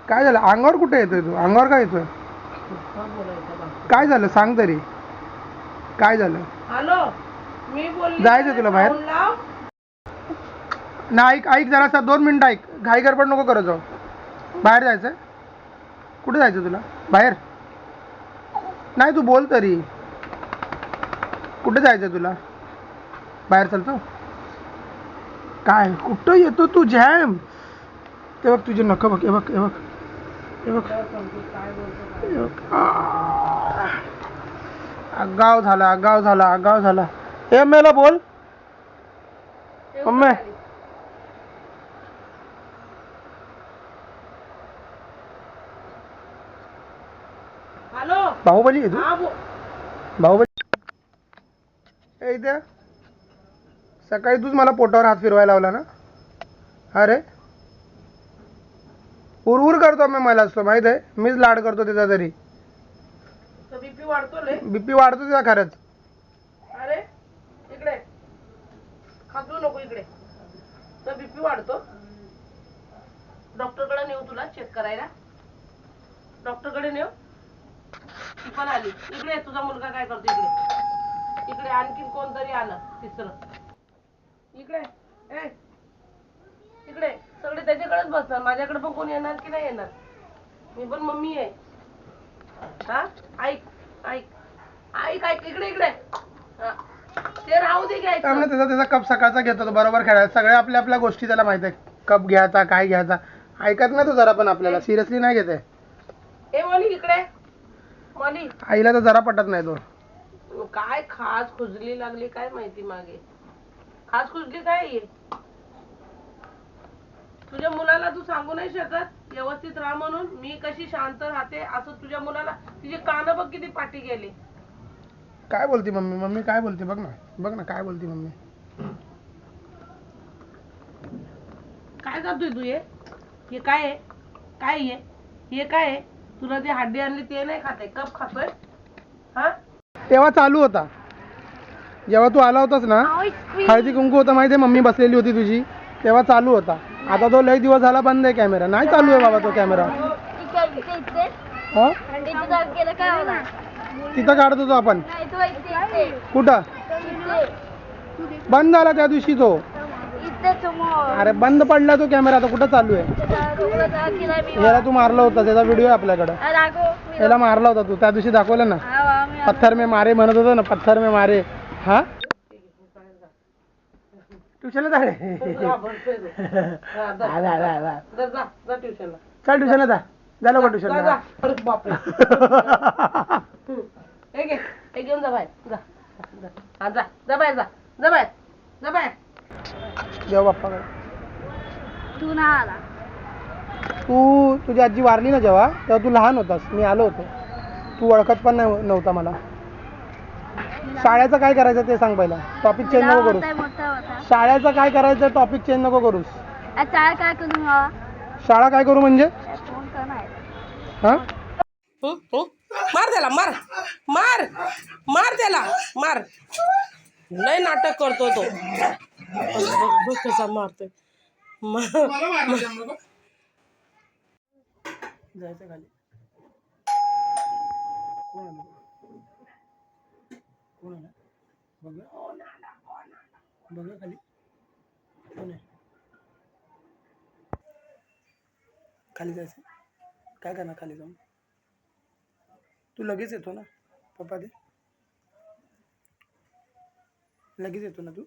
काय झालं? अंगावर कुठे येतोय तू? अंगावर काय येतोय? काय झालं सांग तरी. काय झालं? हॅलो, मी बोलली जायचं तुला बाहेर? नाही ऐक जरासा 2 मिनिटं ऐक. घाई गडबड नको करत जाऊ. बाहेर जायचं? कुठे जायचं तुला? बाहेर? नाही तू बोल तरी. कुठे जायचं तुला? बाहेर चालतो? काय कुठं येतो तू जॅम? ते बघ तुझे नखं बघ. हे बघ हे बघ हे बघ हे बघ. आगाव झाला आगाव झाला आगाव झाला. हे मेला बोल मम्मी. हॅलो, बाहुबली आहे तू? बाहुबली ए इथे सकाळी तूच मला पोटावर हात फिरवायला लावला ना? अरे उरउर करतो मी. मला असतो माहित आहे. मीच लाड करतो त्याचा तरी. बीपी वाढतो रे. बीपी वाढतो त्याचा खरंच. अरे इकडे खाजू नको. इकडे तर बीपी वाढतो. डॉक्टरकडे नेऊ तुला चेक करायला? डॉक्टरकडे नेऊ? ती पण आली. इकडे तुझा मुलगा काय करतो? इकडे इकडे आणखीन कोणतरी आलं तिसरं. इकडे ए इकडे सगळे त्याच्याकडेच बसणार. माझ्याकडे पण कोण येणार की नाही येणार? मी पण मम्मी आहे. हा ऐक ऐक ऐक ऐक इकडे इकडे. ते राहू दे घ्यायचं. त्यामुळे त्याचा कप सकाळचा घेतो तो बरोबर खेळायला. सगळ्या आपल्या आपल्या गोष्टी त्याला माहित आहे. कप घ्यायचा काय घ्यायचा ऐकत नाही तो जरा पण. आपल्याला सिरियसली नाही घेते. ए मनी इकडे. मनी आईला तर जरा पटत नाही तो. काय खास खुजली लागली काय माहिती मागे. खास खुजली काय आहे? तुझ्या मुलाला तू सांगू नाही शकत व्यवस्थित राहा म्हणून? मी कशी शांत राहते असं तुझ्या मुलाला. तिचे कान बघ किती पाठी गेले. काय बोलती मम्मी? मम्मी काय बोलते बघ ना. बघ ना काय बोलती मम्मी. काय करतोय तू? हे काय आहे? काय हे काय आहे? तुला जे हड्डी आणली ते नाही खाते? कप खातोय? हा तेव्हा चालू होता. जेव्हा तू आला होतास ना हळदी कुंकू होता माहिती आहे. मम्मी बसलेली होती तुझी तेव्हा चालू होता. आता तो लई दिवस झाला बंद आहे कॅमेरा. नाही चालू आहे बाबा तो कॅमेरा. तिथं काढत होतो आपण. कुठं? बंद झाला त्या दिवशी तो. अरे बंद पडला तो कॅमेरा. आता कुठं चालू आहे? याला तू मारला होता. त्याचा व्हिडिओ आहे आपल्याकडं. याला मारला होता तू त्या दिवशी दाखवलं ना. पत्थर में मारे म्हणत होतो ना. पत्थर में मारे. हा ट्युशनला जा रे. चल ट्युशनला जा. जा लवकर ट्युशनला. हे घेऊन जा बाहेर. जा जा जा जा बाहेर. जा जा बाहेर. जा बाहेर. देव बाप्पाकडे. तू ना आला. तू तुझी आजी वारली ना जेव्हा तेव्हा तू लहान होतास. मी आलो होतो. तू ओळखत पण नव्हता मला. शाळेचं काय करायचं ते सांग पहिला. टॉपिक चेंज नको करूस. शाळेचं काय करायचं टॉपिक चेंज नको करूस. शाळा काय करू? शाळा काय करू म्हणजे? हा मार त्याला. मार मार मार त्याला. मार. लय नाटक करतो तो. बघ कसा मारतोय. जायचं खाली. कोण आलं? कोण आलं? बघ खाली कोण आहे? खाली जायचं. काय करणार खाली जाऊन? तू लगेच येतो ना? पप्पा दे. लगेच येतो ना तू?